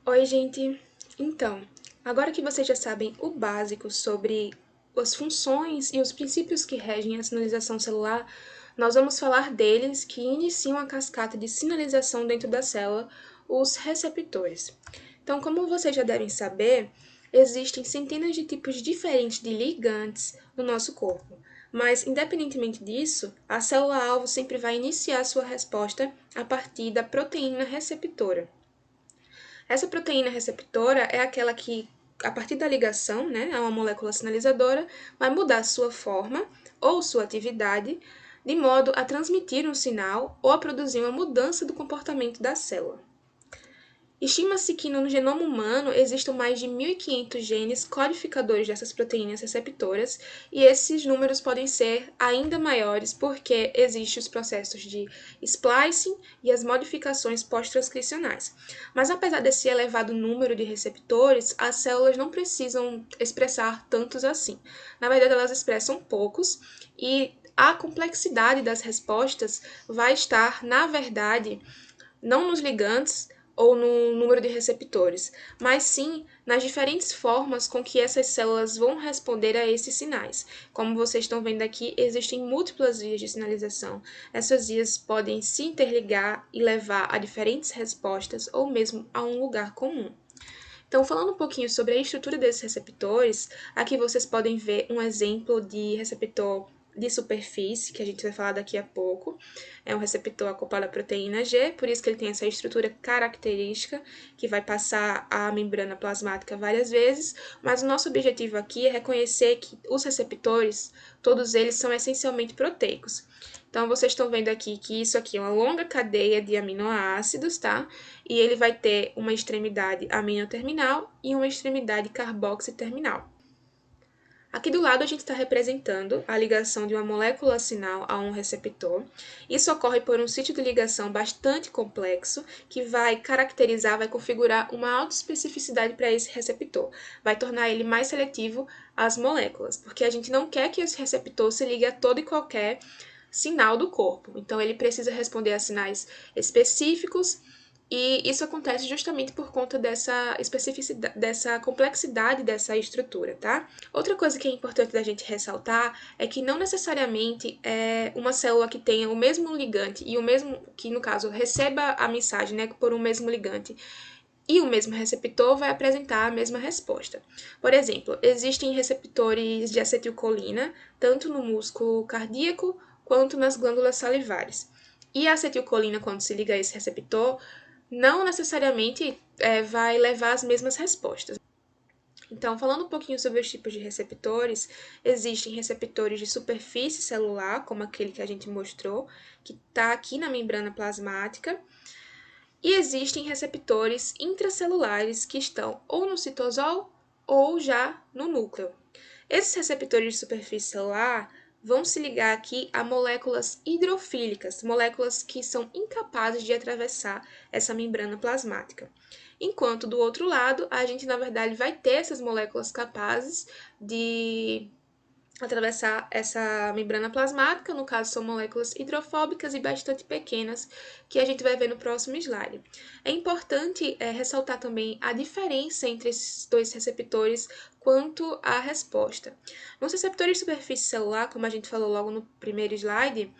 Oi, gente! Então, agora que vocês já sabem o básico sobre as funções e os princípios que regem a sinalização celular, nós vamos falar deles que iniciam a cascata de sinalização dentro da célula, os receptores. Então, como vocês já devem saber, existem centenas de tipos diferentes de ligantes no nosso corpo. Mas, independentemente disso, a célula-alvo sempre vai iniciar sua resposta a partir da proteína receptora. Essa proteína receptora é aquela que, a partir da ligação, né, a uma molécula sinalizadora, vai mudar sua forma ou sua atividade, de modo a transmitir um sinal ou a produzir uma mudança do comportamento da célula. Estima-se que no genoma humano existam mais de 1.500 genes codificadores dessas proteínas receptoras, e esses números podem ser ainda maiores porque existem os processos de splicing e as modificações pós-transcricionais. Mas apesar desse elevado número de receptores, as células não precisam expressar tantos assim. Na verdade, elas expressam poucos e a complexidade das respostas vai estar, na verdade, não nos ligantes ou no número de receptores, mas sim nas diferentes formas com que essas células vão responder a esses sinais. Como vocês estão vendo aqui, existem múltiplas vias de sinalização. Essas vias podem se interligar e levar a diferentes respostas ou mesmo a um lugar comum. Então, falando um pouquinho sobre a estrutura desses receptores, aqui vocês podem ver um exemplo de receptor de superfície, que a gente vai falar daqui a pouco. É um receptor acoplado à proteína G, por isso que ele tem essa estrutura característica, que vai passar a membrana plasmática várias vezes, mas o nosso objetivo aqui é reconhecer que os receptores, todos eles são essencialmente proteicos. Então, vocês estão vendo aqui que isso aqui é uma longa cadeia de aminoácidos, tá? E ele vai ter uma extremidade aminoterminal e uma extremidade carboxiterminal. Aqui do lado a gente está representando a ligação de uma molécula sinal a um receptor. Isso ocorre por um sítio de ligação bastante complexo que vai caracterizar, vai configurar uma autoespecificidade para esse receptor. Vai tornar ele mais seletivo às moléculas, porque a gente não quer que esse receptor se ligue a todo e qualquer sinal do corpo. Então ele precisa responder a sinais específicos e isso acontece justamente por conta dessa especificidade, dessa complexidade dessa estrutura, tá? Outra coisa que é importante da gente ressaltar é que não necessariamente é uma célula que tenha o mesmo ligante e o mesmo, que no caso receba a mensagem, né, por um mesmo ligante e o mesmo receptor vai apresentar a mesma resposta. Por exemplo, existem receptores de acetilcolina tanto no músculo cardíaco quanto nas glândulas salivares. E a acetilcolina, quando se liga a esse receptor, não necessariamente vai levar as mesmas respostas. Então, falando um pouquinho sobre os tipos de receptores, existem receptores de superfície celular, como aquele que a gente mostrou, que está aqui na membrana plasmática, e existem receptores intracelulares que estão ou no citosol ou já no núcleo. Esses receptores de superfície celular vão se ligar aqui a moléculas hidrofílicas, moléculas que são incapazes de atravessar essa membrana plasmática. Enquanto do outro lado, a gente na verdade vai ter essas moléculas capazes de atravessar essa membrana plasmática, no caso são moléculas hidrofóbicas e bastante pequenas, que a gente vai ver no próximo slide. É importante ressaltar também a diferença entre esses dois receptores quanto à resposta. Nos receptores de superfície celular, como a gente falou logo no primeiro slide,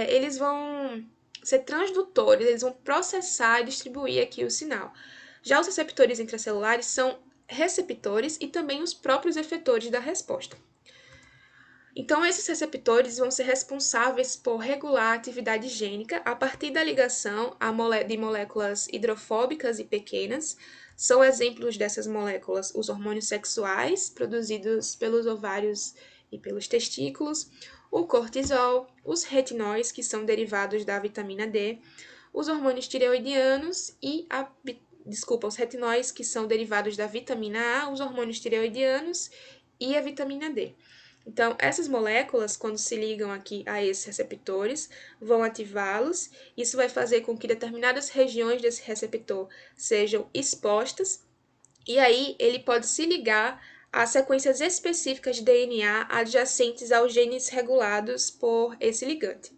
eles vão ser transdutores, eles vão processar e distribuir aqui o sinal. Já os receptores intracelulares são receptores e também os próprios efetores da resposta. Então, esses receptores vão ser responsáveis por regular a atividade gênica a partir da ligação de moléculas hidrofóbicas e pequenas. São exemplos dessas moléculas os hormônios sexuais, produzidos pelos ovários e pelos testículos, o cortisol, os retinóis, que são derivados da vitamina D, os hormônios tireoidianos e os retinóis, que são derivados da vitamina A, os hormônios tireoidianos e a vitamina D. Então, essas moléculas, quando se ligam aqui a esses receptores, vão ativá-los. Isso vai fazer com que determinadas regiões desse receptor sejam expostas, e aí ele pode se ligar a sequências específicas de DNA adjacentes aos genes regulados por esse ligante.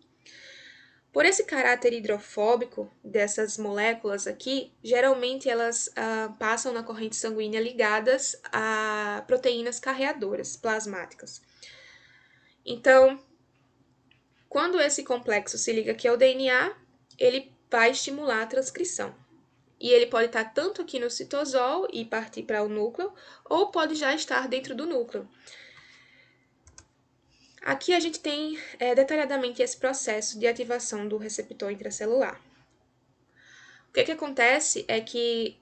Por esse caráter hidrofóbico dessas moléculas aqui, geralmente elas passam na corrente sanguínea ligadas a proteínas carreadoras plasmáticas. Então, quando esse complexo se liga aqui ao DNA, ele vai estimular a transcrição. E ele pode estar tanto aqui no citosol e partir para o núcleo, ou pode já estar dentro do núcleo. Aqui a gente tem detalhadamente esse processo de ativação do receptor intracelular. O que acontece é que,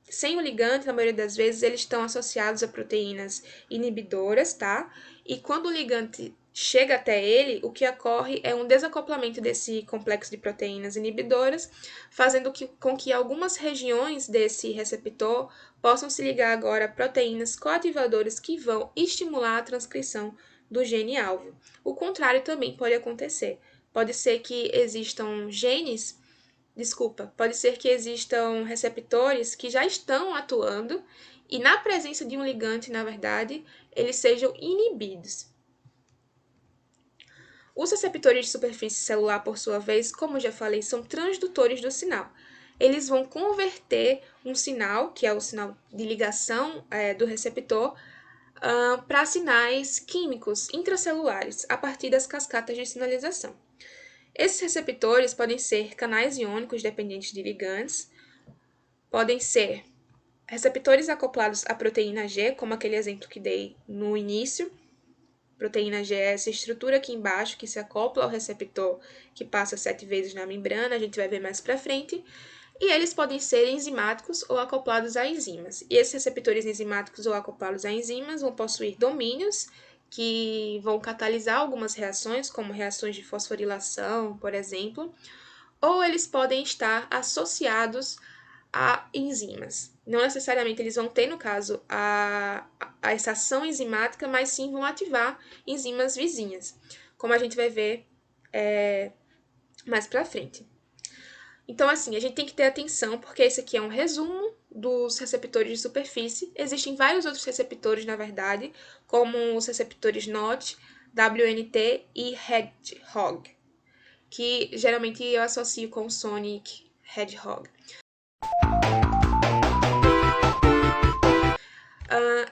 sem o ligante, na maioria das vezes, eles estão associados a proteínas inibidoras, tá? E quando o ligante chega até ele, o que ocorre é um desacoplamento desse complexo de proteínas inibidoras, fazendo com que algumas regiões desse receptor possam se ligar agora a proteínas coativadoras que vão estimular a transcrição do gene-alvo. O contrário também pode acontecer. Pode ser que existam receptores que já estão atuando e na presença de um ligante, na verdade, eles sejam inibidos. Os receptores de superfície celular, por sua vez, como já falei, são transdutores do sinal. Eles vão converter um sinal, que é o sinal de ligação do receptor, para sinais químicos intracelulares, a partir das cascatas de sinalização. Esses receptores podem ser canais iônicos dependentes de ligantes, podem ser receptores acoplados à proteína G, como aquele exemplo que dei no início. Proteína G é essa estrutura aqui embaixo que se acopla ao receptor, que passa 7 vezes na membrana, a gente vai ver mais para frente. E eles podem ser enzimáticos ou acoplados a enzimas. E esses receptores enzimáticos ou acoplados a enzimas vão possuir domínios que vão catalisar algumas reações, como reações de fosforilação, por exemplo, ou eles podem estar associados a enzimas. Não necessariamente eles vão ter, no caso, essa ação enzimática, mas sim vão ativar enzimas vizinhas, como a gente vai ver mais para frente. Então, assim, a gente tem que ter atenção, porque esse aqui é um resumo dos receptores de superfície. Existem vários outros receptores, na verdade, como os receptores NOT, WNT e Hedgehog, que geralmente eu associo com o Sonic Hedgehog.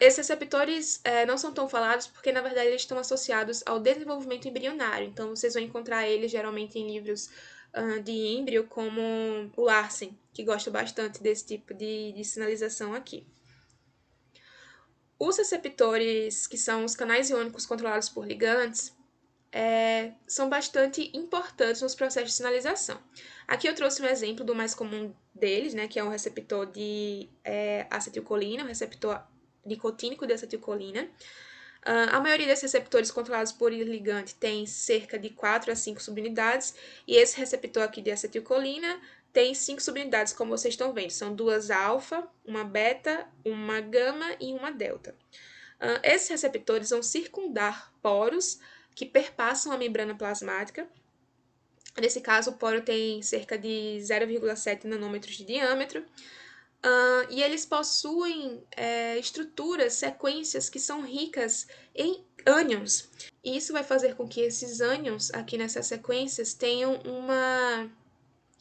Esses receptores não são tão falados porque, na verdade, eles estão associados ao desenvolvimento embrionário. Então, vocês vão encontrar eles geralmente em livros de embryo, como o Larsen, que gosta bastante desse tipo de sinalização aqui. Os receptores, que são os canais iônicos controlados por ligantes, são bastante importantes nos processos de sinalização. Aqui eu trouxe um exemplo do mais comum deles, né, que é o receptor de acetilcolina, o receptor nicotínico de acetilcolina. A maioria desses receptores controlados por ligante tem cerca de 4 a 5 subunidades, e esse receptor aqui de acetilcolina tem 5 subunidades, como vocês estão vendo. São 2 alfa, uma beta, uma gama e uma delta. Esses receptores vão circundar poros que perpassam a membrana plasmática. Nesse caso, o poro tem cerca de 0,7 nanômetros de diâmetro. E eles possuem estruturas, sequências que são ricas em ânions. E isso vai fazer com que esses ânions aqui nessas sequências tenham uma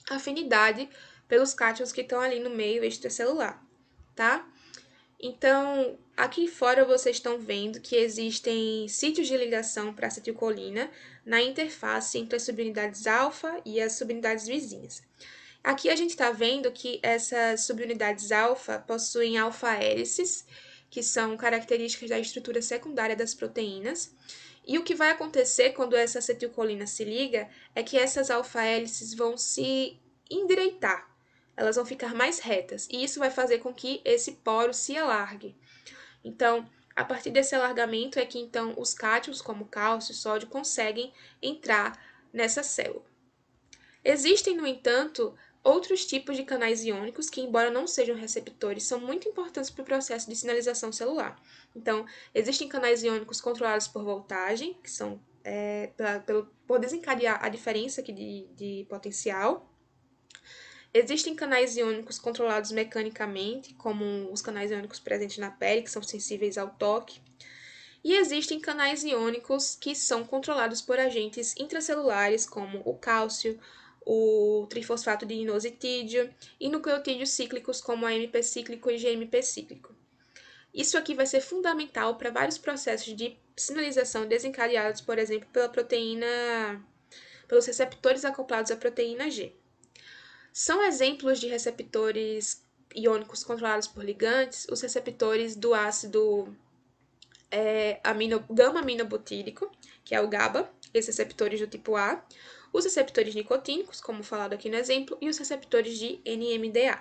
afinidade pelos cátions que estão ali no meio extracelular, tá? Então, aqui fora vocês estão vendo que existem sítios de ligação para acetilcolina na interface entre as subunidades alfa e as subunidades vizinhas. Aqui a gente está vendo que essas subunidades alfa possuem alfa-hélices, que são características da estrutura secundária das proteínas. E o que vai acontecer quando essa acetilcolina se liga é que essas alfa-hélices vão se endireitar, elas vão ficar mais retas, e isso vai fazer com que esse poro se alargue. Então, a partir desse alargamento é que então os cátions, como cálcio e sódio, conseguem entrar nessa célula. Existem, no entanto, outros tipos de canais iônicos que, embora não sejam receptores, são muito importantes para o processo de sinalização celular. Então, existem canais iônicos controlados por voltagem, que são por desencadear a diferença aqui de potencial. Existem canais iônicos controlados mecanicamente, como os canais iônicos presentes na pele, que são sensíveis ao toque. E existem canais iônicos que são controlados por agentes intracelulares, como o cálcio, o trifosfato de inositídio e nucleotídeos cíclicos, como AMP cíclico e GMP cíclico. Isso aqui vai ser fundamental para vários processos de sinalização desencadeados, por exemplo, pelos receptores acoplados à proteína G. São exemplos de receptores iônicos controlados por ligantes os receptores do ácido gama-aminobutírico, que é o GABA, esses receptores do tipo A, os receptores nicotínicos, como falado aqui no exemplo, e os receptores de NMDA.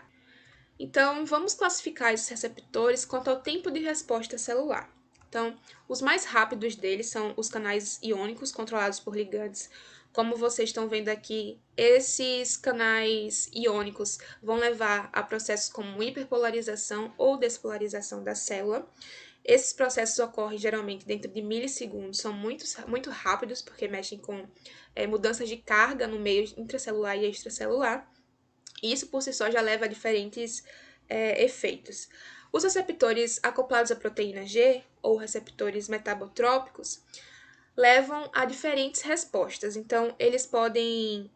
Então, vamos classificar esses receptores quanto ao tempo de resposta celular. Então, os mais rápidos deles são os canais iônicos controlados por ligantes. Como vocês estão vendo aqui, esses canais iônicos vão levar a processos como hiperpolarização ou despolarização da célula. Esses processos ocorrem geralmente dentro de milissegundos, são muito rápidos, porque mexem com mudanças de carga no meio intracelular e extracelular. E isso por si só já leva a diferentes efeitos. Os receptores acoplados à proteína G, ou receptores metabotrópicos, levam a diferentes respostas. Então, eles podem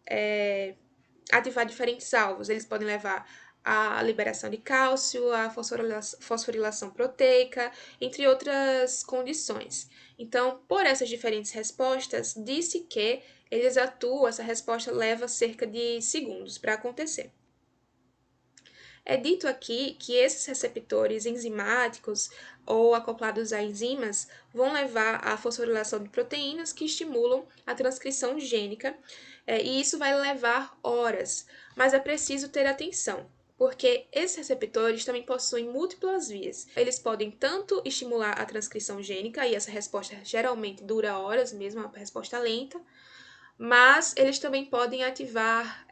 ativar diferentes alvos. Eles podem levar a liberação de cálcio, a fosforilação proteica, entre outras condições. Então, por essas diferentes respostas, disse que eles atuam, essa resposta leva cerca de segundos para acontecer. É dito aqui que esses receptores enzimáticos ou acoplados a enzimas vão levar à fosforilação de proteínas que estimulam a transcrição gênica, e isso vai levar horas, mas é preciso ter atenção, porque esses receptores também possuem múltiplas vias. Eles podem tanto estimular a transcrição gênica, e essa resposta geralmente dura horas mesmo, é uma resposta lenta, mas eles também podem ativar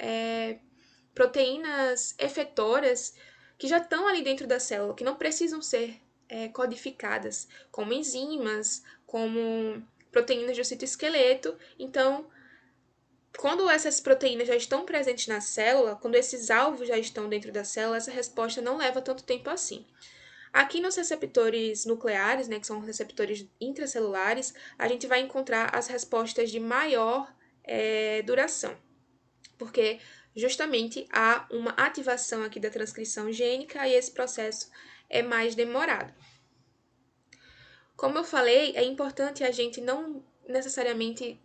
proteínas efetoras que já estão ali dentro da célula, que não precisam ser codificadas, como enzimas, como proteínas do citoesqueleto. Então, quando essas proteínas já estão presentes na célula, quando esses alvos já estão dentro da célula, essa resposta não leva tanto tempo assim. Aqui nos receptores nucleares, né, que são receptores intracelulares, a gente vai encontrar as respostas de maior duração, porque justamente há uma ativação aqui da transcrição gênica e esse processo é mais demorado. Como eu falei, é importante a gente não necessariamente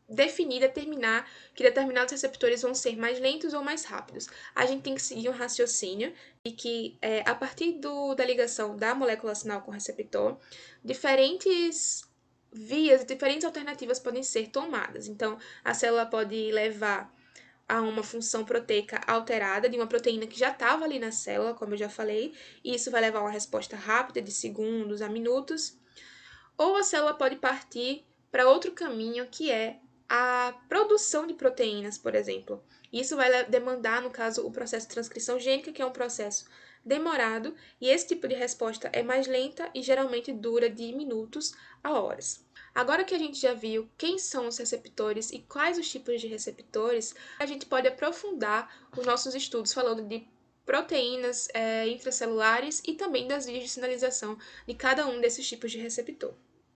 determinar que determinados receptores vão ser mais lentos ou mais rápidos. A gente tem que seguir um raciocínio e que, a partir da ligação da molécula sinal com o receptor, diferentes vias, diferentes alternativas podem ser tomadas. Então, a célula pode levar a uma função proteica alterada de uma proteína que já estava ali na célula, como eu já falei, e isso vai levar a uma resposta rápida de segundos a minutos. Ou a célula pode partir para outro caminho, que é a produção de proteínas, por exemplo. Isso vai demandar, no caso, o processo de transcrição gênica, que é um processo demorado, e esse tipo de resposta é mais lenta e geralmente dura de minutos a horas. Agora que a gente já viu quem são os receptores e quais os tipos de receptores, a gente pode aprofundar os nossos estudos falando de proteínas intracelulares e também das vias de sinalização de cada um desses tipos de receptor.